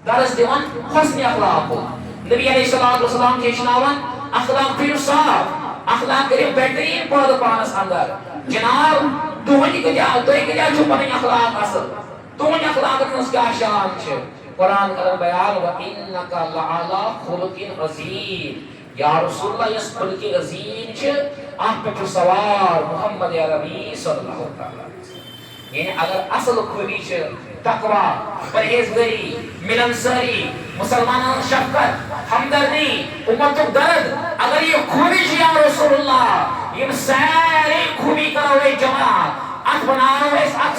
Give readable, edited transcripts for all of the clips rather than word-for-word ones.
درس دیوان حسن اخلاق نبی علیہ السلام کے شناوان اخلاق پیو صاف اخلاق کرے بہترین پود پانس اندر جناب تہنٛدِ کۭتیاہ چھُ پنٕنۍ اخلاق اصل تہنٛدِ اخلاقن منٛز کیٛاہ شان چھِ قرآن کرن بیان وَإِنَّكَ لَعَلَىٰ خُلُقٍ عَظِيمٍ یا رسول اللہ یس خلق عظیم چھ اتھ پہ سوار محمد عربی صلی اللہ علیہ وسلم یعنی اگر اصل خوبی چھ تقوی پرہیزگاری ملنساری مسلمانان شفقت ہمدردی امتک درد اگر یہ خوبی چھ یا رسول اللہ یہ ساری خوبی کرو جمع ات بناو اس ات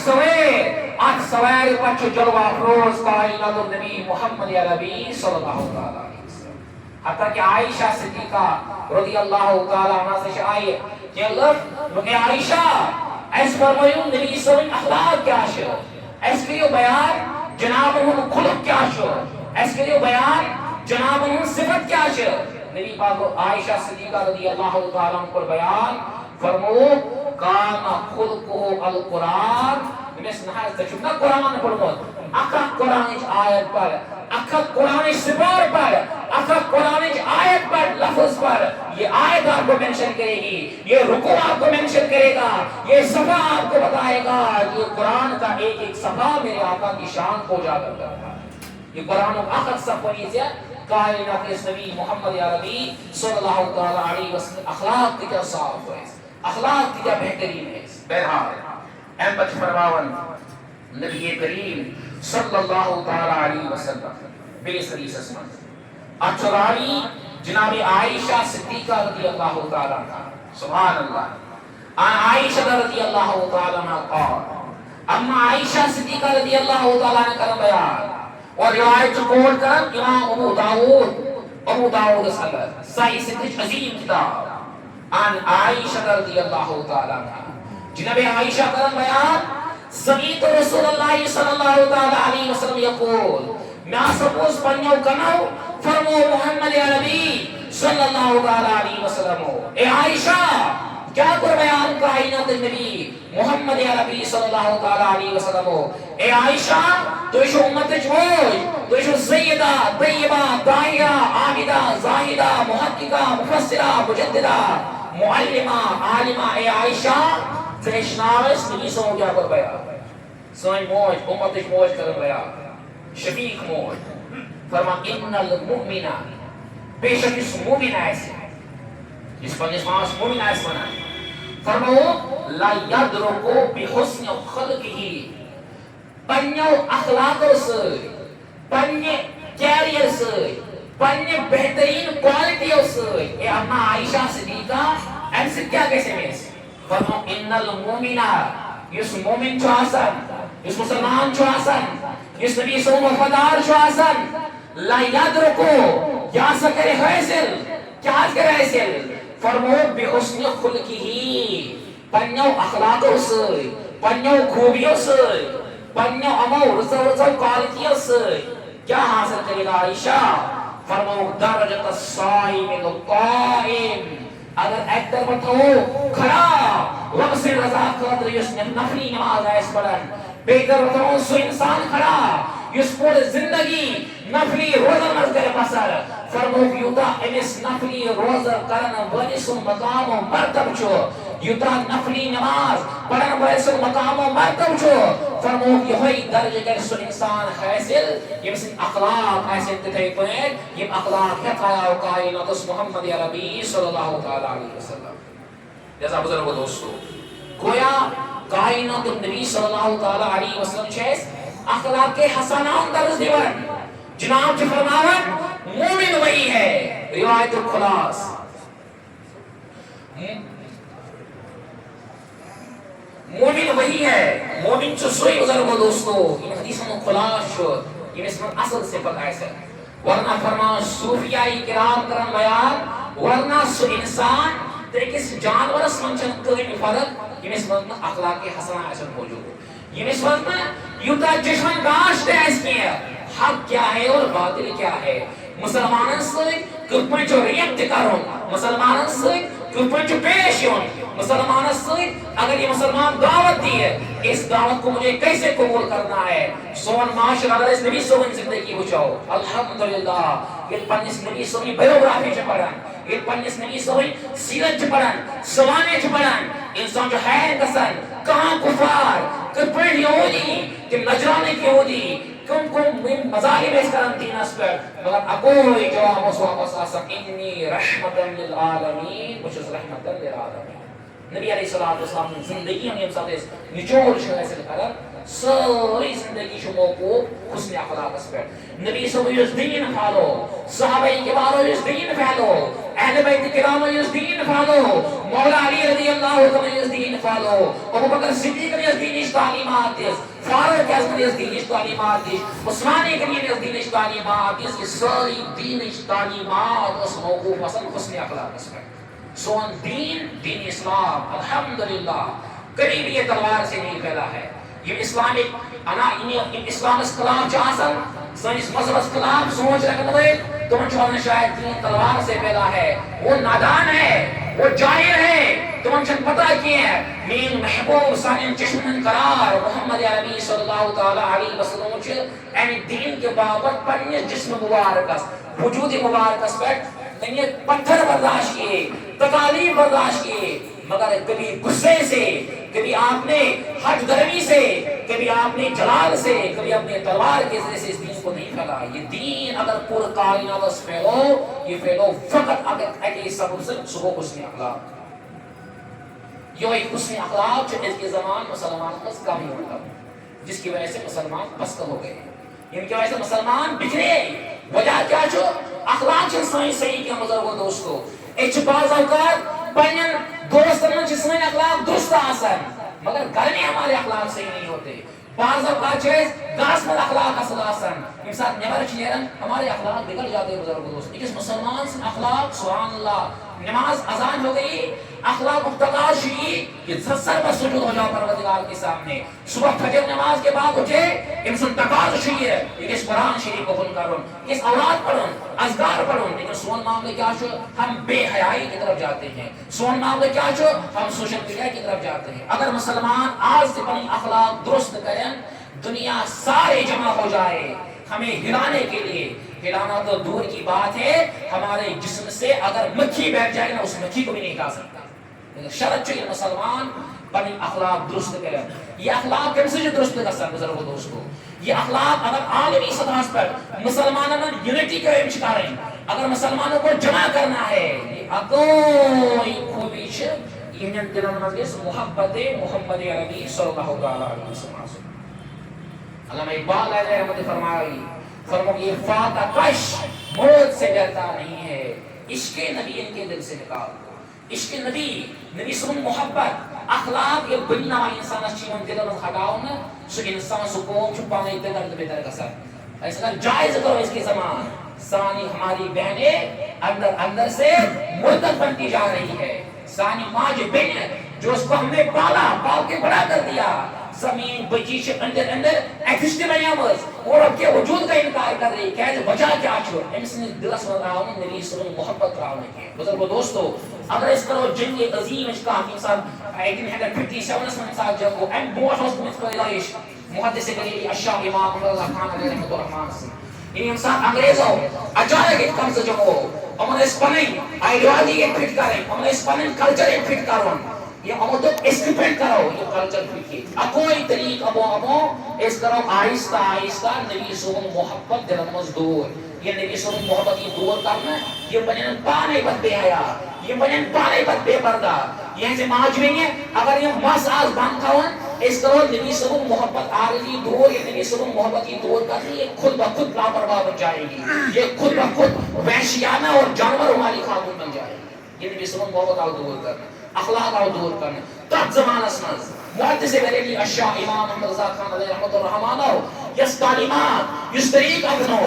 سویر پچھ جلوہ افروز کائنات النبی محمد عربی صلی اللہ علیہ وسلم حتیٰ کہ عائشہ صدیقہ رضی اللہ تعالیٰ عنہ سے آئیے کہ اے عائشہ ایس فرمائیوں نبی صلی اللہ علیہ وسلم اخلاق کیا شو ایس کے لیے بیان جناب انہوں خلق کیا شو ایس کے لیے بیان جناب انہوں صفت کیا شو نبی پاک عائشہ صدیقہ رضی اللہ تعالیٰ عنہ پر بیان فرمو کانا خلقہ القرآن نمیس نحائز تشکنا قرآن پڑھمت اکھا قرآن اچ آیت پر اکھا قرآن سپار پر اکھا قرآن آیت پر لفظ پر یہ آیت آپ کو منشن کرے گی یہ رکوع آپ کو منشن کرے گا یہ صفحہ آپ کو بتائے گا یہ قرآن کا ایک ایک صفحہ میرے آقا کی شان کو اجاگر کرتا ہے یہ قرآن اخر صفحہ سے کائنات نبی محمد عربی صلی اللہ علیہ وسلم اخلاق کی کیا صاف ہے اخلاق کی کیا بہترین ہے بہرحال ایم بچ فرماون نبی کریم صلی اللہ علیہ وسلم بے حدیث اسمان اچھراوی جناب عائشہ صدیقہ رضی اللہ تعالیٰ عنہ سبحان اللہ عائشہ رضی اللہ تعالیٰ عنہ قال اما عائشہ صدیقہ رضی اللہ تعالیٰ عنہ کرم بیان اور روایت چکول کرم امام ابو داود سنگر سائی صدیق عظیم کتاب عن عائشہ رضی اللہ تعالیٰ عنہ جناب عائشہ کرم بیان سمیت رسول اللہ صلی اللہ علیہ وسلم یقول میں سپوز پنیو کنو فرمو محمد عربی صلی اللہ علیہ وسلم اے عائشہ کیا کر بیان کائنات نبی محمد عربی صلی اللہ علیہ وسلم اے عائشہ تو ایشو امت جوئی تو ایشو سیدہ طیبہ دائرہ عابدہ زاہدہ محققہ مفسرہ مجددہ معلمہ عالمہ اے عائشہ زیشناوس نبی سو کیا کر بیان سوئی موج امت موج کر بیان شفیق موج فرما ان المؤمنہ بے شک اس مومن ایسے جس پر نسماس مومن ایسے بنا فرمو لا یدرکو بحسن خلقی پنیو اخلاق سے پنی کیریئر سے پنی بہترین کوالٹیوں سے اے اما عائشہ صدیقہ ایم سے کیا کیسے میں سے فرمو ان المؤمنہ اس مومن چو آسن اس مسلمان چو آسن اس نبی سو وفادار چو آسن لا یدرکو یا سکر حیثل کیا کرے حیثل فرمو بے حسن خلقی پنیو اخلاقوں سے پنیو خوبیوں سے پنیو امو رزو قالتیوں سے کیا حاصل کرے گا عائشہ فرمو درجت الصائم القائم اگر ایک در بتاؤ کھڑا رب سے رضا قدر یس نفلی نماز ایس پڑھن بہتر بتاؤ سو انسان کھڑا یس پورے زندگی نفلی روزہ مزگر بسر فرمو یوتا امس نفلی روزہ کرن ونسو مقام و مرتب چھو یوتا نفلی نماز پڑھن ونسو مقام و مرتب چھو فرمو یہی درجہ کر سو انسان حیثل یمس اخلاق حیثل تتھے پوئنٹ یم اخلاق حقایا و کائنات اس محمد عربی صلی اللہ علیہ وسلم جیسا بزرگ دوستو گویا کائنات النبی صلی اللہ علیہ وسلم چیز اخلاق کے حسنان درز دیون جناب جو فرماون مومن وہی ہے روایت الخلاص مومن وہی ہے مومن چو سوئی بزرگ دوستو ان حدیثوں خلاص شد یہ اس میں اصل صفت ایسا ورنہ فرمان صوفیائی کرام کرن بیان ورنہ سو انسان تیکس جانور اس منچن کوئی فرق یہ اس میں اخلاق حسنہ ایسا موجود یہ اس میں یوتا جشمن گاشت ایس کیا حق کیا ہے اور باطل کیا ہے مسلمانوں سے کپن چو ریت کروں مسلمانوں سے کپن چو پیش ہوں مسلمان اگر یہ مسلمان دعوت دی ہے اس دعوت کو مجھے کیسے قبول کرنا ہے سون معاشرہ اگر اس نبی صلی زندگی بچاؤ الحمدللہ یہ پنس نبی صلی بایوگرافی چھ پڑھن یہ پنس نبی صلی سیرت چھ پڑھن سوانے چھ پڑھن انسان جو ہے گسن کہاں کفار کپڑ یہودی کہ نجرانی یہودی کم مذاہب اس کرن دین اس پر مگر اکوئی جواب اس واپس آسم انی رحمتا للعالمین وچ اس رحمتا للعالمین نبی علیہ السلام زندگی ہم یہ ساتھ نچوڑ شو حاصل کرن ساری زندگی شو موقوف حسن اخلاق اس پر نبی صلی اللہ علیہ وسلم دین فالو صحابہ کرام اس دین فالو اہل بیت کرام اس دین فالو مولا علی رضی اللہ عنہ اس دین فالو ابو بکر صدیق نے اس دین تعلیمات دی فاروق اعظم نے اس دین تعلیمات دی عثمان غنی نے اس دین تعلیمات دی اس ساری دین تعلیمات اس موقوف اصل حسن اخلاق اس پر سون دین اسلام الحمدللہ کبھی بھی یہ تلوار سے نہیں پھیلا ہے یہ اسلامک اسلام اس خلاف چاہسن سنس مذہب خلاف سوچ رکھنے ہوئے تم چھوڑنے شاید دین تلوار سے پھیلا ہے وہ نادان ہے وہ جاہل ہے تم چھن پتہ کیے ہیں مین محبوب سانین چشمن قرار محمد عربی صلی اللہ تعالی علیہ وسلم چھ این دین کے بابت پڑھنے جسم مبارکس وجود مبارکس پر نہیں پتھر برداشت کیے تکالیف برداشت کیے مگر کبھی غصے سے کبھی آپ نے حج گرمی سے کبھی آپ نے جلال سے کبھی اپنے تلوار کے ذریعے سے اس دین کو نہیں پھیلا یہ دین اگر پور کائنات اس پھیلو یہ پھیلو فقط اگر ایک سبب سے صبح حسن اخلاق یہ ایک حسن اخلاق جو اس کے زمان مسلمان کا کم ہوتا جس کی وجہ سے مسلمان پست ہو گئے ان کی وجہ سے مسلمان بکھرے وجہ کیا جو اخلاق انسانی صحیح کے بزرگوں دوستو ایک بعض اوقات پنن دوستن من سن اخلاق درست آسن مگر گھر میں ہمارے اخلاق صحیح نہیں ہوتے بعض اوقات گاس میں اخلاق اصل آسن یم ساتھ نیبر نیرن ہمارے اخلاق بگڑ جاتے ہیں بزرگوں دوست ایک مسلمان سے اخلاق سبحان اللہ نماز اذان ہو گئی اخلاق مقتضا شی کہ سر پر سجود ہو جاؤ پروردگار کے سامنے صبح فجر نماز کے بعد اٹھے انسان تقاضا شی ہے کہ اس قرآن شریف کو پڑھ کروں اس اولاد پڑھوں اذکار پڑھوں لیکن سون معاملے کیا چھو ہم بے حیائی کی طرف جاتے ہیں سون معاملے کیا چھو ہم سوشل میڈیا کی طرف جاتے ہیں اگر مسلمان آج سے اپنی اخلاق درست کریں دنیا سارے جمع ہو جائے ہمیں ہلانے کے لیے ہلانا تو دور کی بات ہے ہمارے جسم سے اگر مکھی بیٹھ جائے نا اس مکھی کو بھی نہیں ہٹا سکتا لیکن شرط چاہیے مسلمان اپنی اخلاق درست کریں یہ اخلاق کم سے جو درست کر سکتے بزرگوں دوستو یہ اخلاق اگر عالمی سطح پر مسلمانوں میں یونٹی کا ایم شکار ہیں اگر مسلمانوں کو جمع کرنا ہے یہ اکوئی خوبی چھ انجن دلن مجلس محبت محمد عربی صلی اللہ علیہ وسلم علامہ اقبال علیہ رحمت فرمایا یہ فاتح کش موت سے ڈرتا نہیں ہے عشق نبی ان کے دل سے نکال عشق نبی سن محبت اخلاق یہ بننا والی انسان چیون دل میں ہٹاؤ نا سو انسان سو قوم چھپانے تے درد بہتر کا سر ایسا جائز کرو اس کی زمان سانی ہماری بہنیں اندر سے مرتد بنتی جا رہی ہے سانی ماں جو بہن جو اس کو ہم نے پال کے بڑا کر دیا زمین بچی سے اندر ایکسٹی بنیامز اور اب کے وجود کا انکار کر رہی کہتے بچا کیا چھوڑ انس نے دلس میں رہا ہوں نبی صلی اللہ علیہ وسلم محبت رہا ہوں کی بزرگو دوستو اگر اس کرو جنگ عظیم اس کا حکیم صاحب 1857 میں صاحب جب وہ ایم بوش اس کو اس پر الہیش محدث گلیلی اشاہ امام اللہ خان علیہ رحمت الرحمن سے یہ انسان انگریزوں اچانک ایک کم سے جمعو ہم اس پنی آئیڈیالوجی ایک فٹ کریں ہم اس پنی کلچر ایک فٹ کروں یہ ہم تو اسکرپٹ کرو یہ کلچر فٹ کی اکوئی طریق ابو اس کرو آہستہ نبی صلی محبت دل مزدور یہ نبی صلی محبت کی دور کرنا یہ بنین پانے بد بے حیا یہ بنین پانے بد بے پردہ یہ سے ماجویں ہیں اگر یہ مساز بند کھاؤں اس کرو نبی صلی محبت آرزی دور یہ نبی صلی محبت کی دور کرنی یہ خود بخود لاپرواہ بن جائے گی یہ خود بخود وحشیانہ اور جانور والی خاتون بن جائے گی یہ نبی صلی محبت آو دور کرنا اخلاق آو دور کرنا تب زمان اسمز محدث بریلی اشیاء امام محمد رضا خان علیہ رحمت الرحمن یس تعلیمات یس طریق اپنو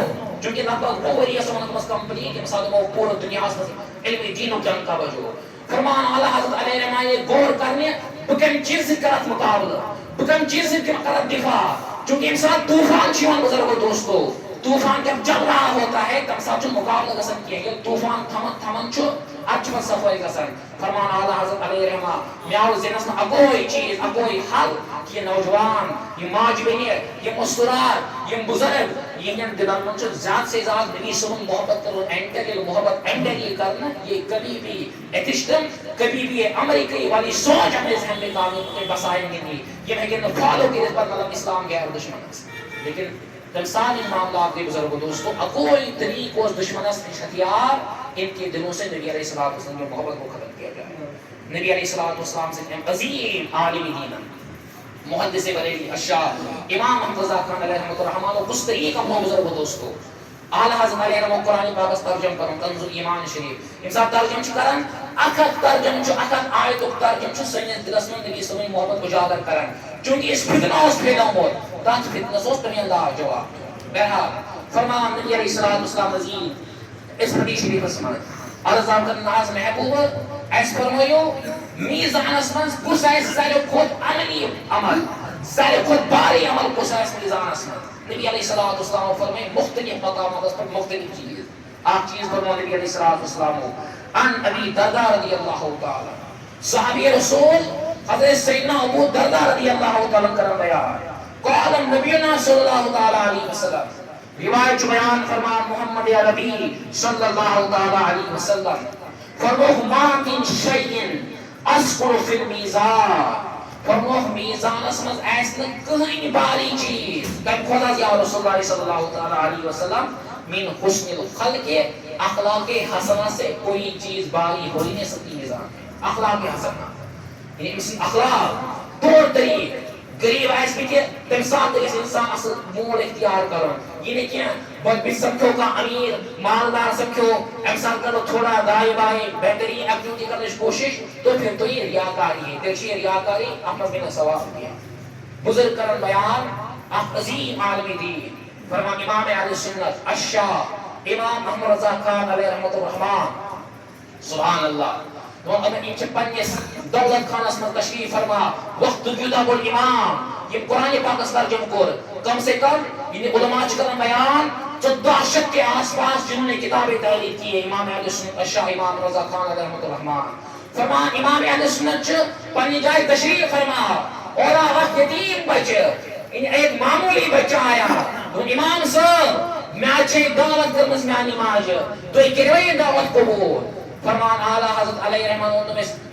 جو کہ لگبھگ وہ وری اسمان کمس کمپنی کے مساعد وہ پورا دنیا سے علم دین و جان کا وجو فرمان اعلی حضرت علیہ رحمہ یہ غور کرنے بکن چیز کرت مقابلہ بکن چیز کرت دفاع چونکہ انسان طوفان چیوان بزرگو دوستو طوفان جب چل رہا ہوتا ہے تب ساتھ مقابلہ گسن کیا یہ طوفان تھمن چھو اچھا صفائی گسن فرمان اعلیٰ حضرت علیہ رحمہ میاو زینس میں اگوئی چیز اگوئی حل کہ نوجوان یہ ماج بینیر یہ مسترات یہ بزرگ یہ دلن من چھو زیادہ سے زیادہ نبی سلم محبت کرو انٹر محبت انٹر کرنا یہ کبھی بھی ایتھسٹم کبھی بھی امریکی والی سوچ ہمیں ذہن میں قانون میں بسائیں گے نہیں یہ میں کہنا فالو کی رسپت مطلب اسلام غیر دشمن ہے لیکن تمثال ان معاملات کے بزرگوں دوستو اکوئی طریق اس دشمن اس ہتھیار ان کے دلوں سے نبی علیہ الصلوۃ والسلام کی محبت کو ختم کیا جائے نبی علیہ الصلوۃ والسلام سے عظیم عالم دین محدث بریلی اشاع امام احمد رضا خان علیہ رحمۃ الرحمن و اس طریق کا بزرگوں دوستو اعلیٰ حضرت علیہ رحمہ قرآن پاک ترجم کرن کنز ایمان شریف انسان ترجم کرن اکھت ترجم اکھت آیت ترجم سنس دلس میں نبی صلی اللہ محبت اجاگر کرن چونکہ اس فتنہ اس پیدا موت تاج فتنہ سوز تمہیں اللہ جواب بہرحال فرمان نبی علیہ الصلوۃ والسلام مزید اس حدیث شریف اسمان عرض کرن ناز محبوب اس فرمایو میزان اسمان کس ہے سارے خود عملی عمل سارے خود باری عمل کس ہے میزان اسمان نبی علیہ الصلوۃ والسلام فرمائے مختلف مقامات پر مختلف چیز آپ چیز فرمائے نبی علیہ الصلوۃ والسلام ان ابی درداء رضی اللہ تعالی صحابی رسول حضرت سیدنا ابو درداء رضی اللہ تعالی عنہ بیان قال نبینا صلی اللہ تعالی علیہ وسلم روایت بیان فرما محمد عربی صلی اللہ تعالی علیہ وسلم فرمو ما من شیء اذکر فی المیزان فرمو میزان اسمز ایسن کہیں باری چیز کم خدا یا رسول اللہ صلی اللہ تعالی علیہ وسلم من حسن الخلق اخلاق حسنہ سے کوئی چیز باری ہو نہیں سکتی میزان اخلاق حسنہ یعنی اس اخلاق طور طریق غریب ایس بھی کہ تم ساتھ اس انسان اصل مول اختیار کرو یہ نہیں کیا بہت بھی سمکھو کا امیر مالدار سمکھو امسان کرو تھوڑا دائی بائی بہترین ایکٹیوٹی کرنے کی کوشش تو پھر تو یہ ریاکاری ہے دیکھیے ریاکاری اپنا بنا ثواب دیا بزرگ کرن بیان آپ عظیم عالمی دین فرمان امام اہل سنت اشاع امام احمد رضا خان علیہ رحمۃ الرحمن سبحان اللہ وہ اگر انچہ پنیس دولت خانس میں تشریف فرما وقت جدب الامام یہ قرآن پاک اس ترجم کر کم سے کم یہ علماء چکرن بیان 14 شک کے آس پاس جنہوں نے کتابیں تحریر کی ہے امام اہل سنت اشاع امام رضا خان علیہ رحمۃ الرحمن فرما امام اہل سنت پنی جائے تشریف فرما اور وقت یتیم بچے ایک معمولی بچہ آیا امام صاحب میں اچھے دعوت کرمز میں نماز تو ایک کروئی دعوت قبول فرمان اعلیٰ حضرت علیہ رحمہ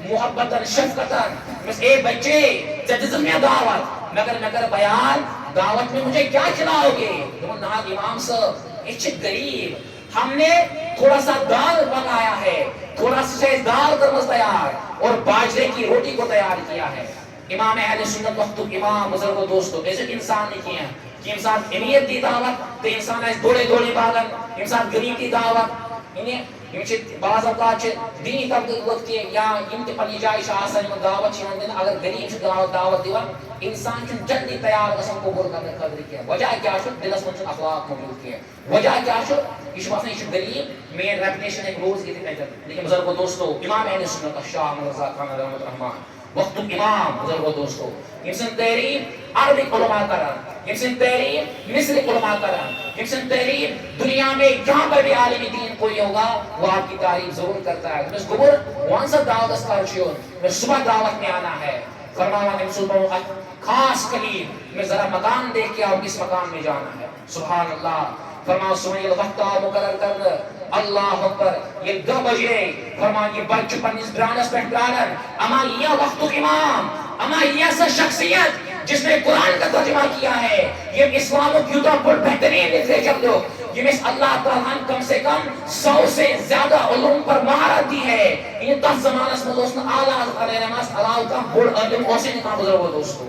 محبتاً شفقتاً مس اے بچے جدزم میں دعوت مگر بیان دعوت میں مجھے کیا کھلاؤ گے نہاد امام صاحب اچھ غریب ہم نے تھوڑا سا دال پکایا ہے تھوڑا سا دال کرمز تیار اور باجرے کی روٹی کو تیار کیا ہے امام اہل سنت وقت امام بزرگ و دوستو ایسے انسان نے کیا کہ انسان امیت دی دعوت تو انسان ایسے دوڑے باغن انسان غریب دی دعوت انہیں بعض اوقات دینی تبدیل وقت کے یا انت پنی جائش آسان میں دعوت چھوڑ دینا اگر غریب سے دعوت دیوا انسان چھن جلدی تیار قسم قبول کرنے قدر کیا وجہ کیا شد دلس من چھن اخلاق موجود کیا وجہ کیا شد اس واسطے یہ غریب مین ریپوٹیشن ایک روز کی تھی لیکن بزرگ و دوستو امام اہل سنت اشاع رضا خان علیہ الرحمن وقت امام بزرگ و دوستو یمسن تحریر عربی علماء کرن یمسن تحریر مصری علماء کرن یمسن تحریر دنیا میں جہاں پر بھی عالمی دین کوئی ہوگا وہ آپ کی تعریف ضرور کرتا ہے میں گبر وہاں سے دعوت اسکار چھوڑ میں صبح دعوت میں آنا ہے فرماوا نے صبح خاص قلیب میں ذرا مکان دیکھ کے اور کس مکان میں جانا ہے سبحان اللہ فرماوا سمیل وقت مقرر کرنا اللہ اکبر یہ 2 بجے فرمان یہ بچ پنیس برانس پر برانر اما یہ وقت امام اما یہ ایسا شخصیت جس نے قرآن کا ترجمہ کیا ہے یہ اسلام و کیوٹا پر بہترین لٹریچر دو یہ مس اللہ تعالیٰ کم سے کم 100 سے زیادہ علوم پر مہارت دی ہے یہ 10 زمانہ میں دوستوں اعلیٰ علیہ نماز علاو کا بڑ علم اسے نکا بزرگ ہو دوستوں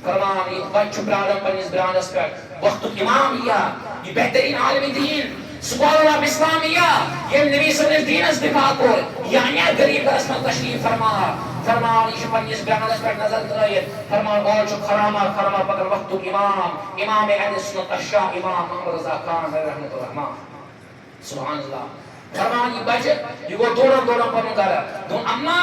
فرمان یہ بچ برانر پنیس برانس پر وقت امام یہ بہترین عالمی دین سبحان اللہ اسلامیہ یہ نبی صلی اللہ علیہ وسلم دین اس دفاع کو یعنی غریب کا رسم تشریف فرمان یہ پنیس بیانس پر نظر کرائیت فرمان اور جو خرامہ پکر وقت امام اہل سنت اشاع امام محمد رضا خان رحمۃ الرحمن سبحان اللہ فرمان یہ بچ یہ کو دوڑا پڑھنے کر دو اما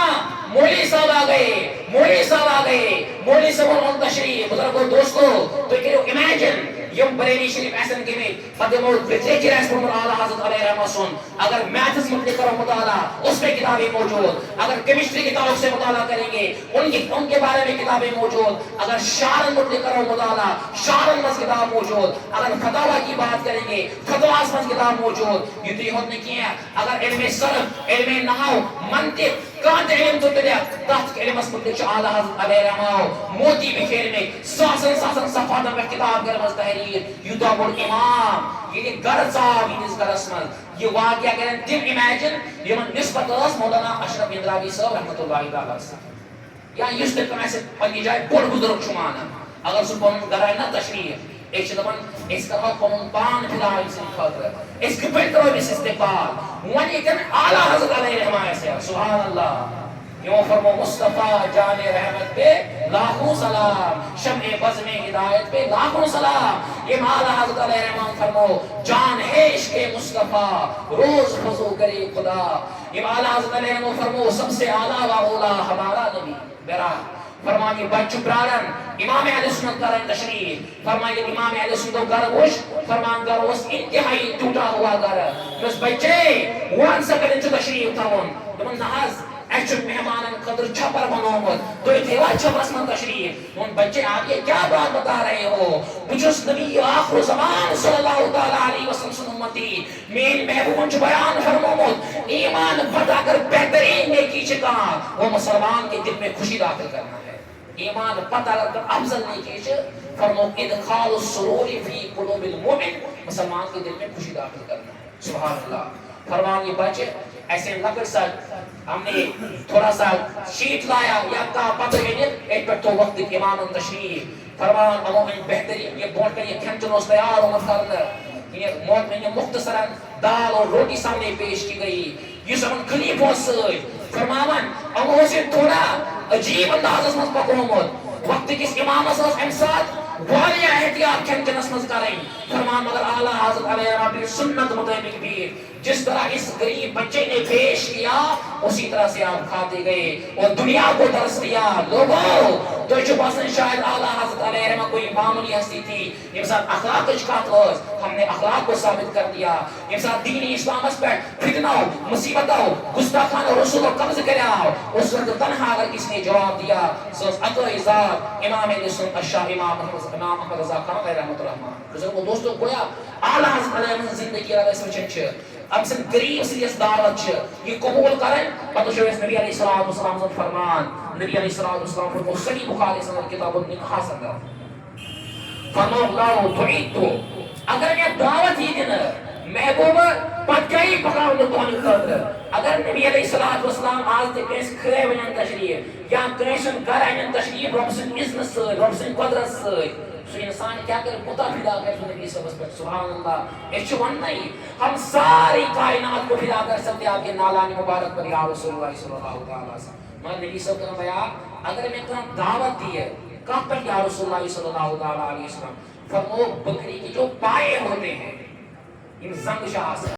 مولی صاحب آ گئے مولی صاحب ان تشریف بزرگوں دوستو تو کہ امیجن یم بریلی شریف ایسن گمت پتہ دمو لٹریچر ایس پڑھمت اعلیٰ حضرت علیہ رحمہ سن. اگر میتھس متعلق کرو مطالعہ اس میں کتابیں موجود. اگر کیمسٹری کے تعلق سے مطالعہ کریں گے ان کے بارے میں کتابیں موجود. اگر شعر متعلق کرو مطالعہ شعر مز کتاب موجود. اگر فتاوا کی بات کریں گے فتواس مز کتاب موجود. یہ ہوت نہیں کیا. اگر علم صرف علم نحو منطق کانت علم تو تلیا تحت علم اس متعلق اعلیٰ حضرت علیہ رحمہ موتی بکھیر میں ساسن صفحات میں کتاب کر مز تحریر. یوتا بڑ امام یہ گھر صاحب اس گھرس مز یہ واقعہ کریں تم امیجن یمن نسبت اس مولانا اشرف اندراوی صاحب رحمۃ اللہ تعالی یا اس تک ایسے پنی جائے بڑ بزرگ شمانا اگر سو پن گھر نا تشریف ایک دپان اس کا پن پان پھیلا اس خاطر اس کے پہ کرو اس استقبال ونی کن اعلیٰ حضرت علیہ رحمہ سے سبحان اللہ. یوں فرمو مصطفیٰ جان رحمت پہ لاکھوں سلام شمع بزم ہدایت پہ لاکھوں سلام. یہ اعلیٰ حضرت علیہ رحمہ فرمو جان ہے عشق مصطفیٰ روز فضو کرے خدا. یہ اعلیٰ حضرت علیہ رحمہ فرمو سب سے اعلیٰ و اولا ہمارا نبی برا. فرمانی بچ پرارن امام اہل سنت کرن تشریف فرمائے امام اہل سنت گروش فرمان گروس انتہائی ٹوٹا ہوا گھر بس بچے وان سکرن چھ تشریف تھاون دمن ناز ایچ مہمانن قدر چھپر بنومت تو تھیوا چھپرس من تشریف ان بچے آپ یہ کیا بات بتا رہے ہو بچس نبی آخر زمان صلی اللہ تعالی علیہ وسلم سن امتی مین محبوبن چھ بیان فرمومت ایمان بتا کر بہترین نیکی چکا وہ مسلمان کے دل میں خوشی داخل کرنا ہے. ایمان پتہ کر افضل نیکی چھ فرمو ادخال السرور فی قلوب المؤمن مسلمان کے دل میں خوشی داخل کرنا ہے. سبحان اللہ. فرمان یہ بچے ایسے لکڑ سا ہم نے تھوڑا سا شیٹ لایا یا کا پتہ ایک پر تو وقت امام تشریف فرمان امام بہترین یہ بوٹ کر یہ کھن چنوس تیار عمر کرنا یہ موت میں مختصراً دال اور روٹی سامنے پیش کی گئی. یہ سمن خلیفوں سے فرماون امو سے تھوڑا عجیب انداز میں پکومت وقت کس امام اساس امساد والی احتیاط کھن چنس مز کریں. فرمان مگر اعلیٰ حضرت علیہ رحمہ سنت مطابق بھی جس طرح اس غریب بچے نے پیش کیا اسی طرح سے آپ کھاتے گئے اور دنیا کو درس دیا. لوگوں تو جو باسن شاید اعلیٰ حضرت علیہ رحمہ کوئی معمولی ہستی تھی یہ ساتھ اخلاق اشکات ہوز ہم نے اخلاق کو ثابت کر دیا. یہ ساتھ دینی اسلام اس پر فتنہ مصیبتوں گستاخان اور رسول کو قبض کریا اس وقت تنہا اگر کس نے جواب دیا سوز عطا ذات امام سنت الشاہ امام احمد رضا خان رحمۃ اللہ. بزرگوں دوستوں گویا اعلیٰ حضرت علیہ رحمہ زندگی رہا اس وچن چھ اب سن قریب سے اس دعوت چھ یہ قبول کریں پتہ شو اس نبی علیہ الصلوۃ والسلام سے فرمان نبی علیہ الصلوۃ والسلام فرمو صحیح بخاری سے کتاب النکاح سے فرمو اللہ تعیتو اگر میں دعوت ہی دینا محبوب پتکائی پکاؤ نکوان خاطر اگر نبی علیہ الصلوۃ والسلام آج تے کیس کھرے ونن تشریف یا کیسن گھر آئین تشریف رب سن اذن سے رب سن قدرت سے سو انسان کیا کرے پتا فدا کر سو نبی صلی اللہ علیہ وسلم سبحان اللہ. ایچ ون نہیں ہم ساری کائنات کو فدا کر سکتے آپ کے نالانی مبارک پر یا رسول اللہ صلی اللہ علیہ وسلم. مگر نبی صلی اللہ علیہ وسلم بیان اگر میں کہاں دعوت دی ہے کہاں پر یا رسول اللہ صلی اللہ علیہ وسلم فرمو بکری کی جو پائے ہوتے ہیں ان زنگ شاہ سے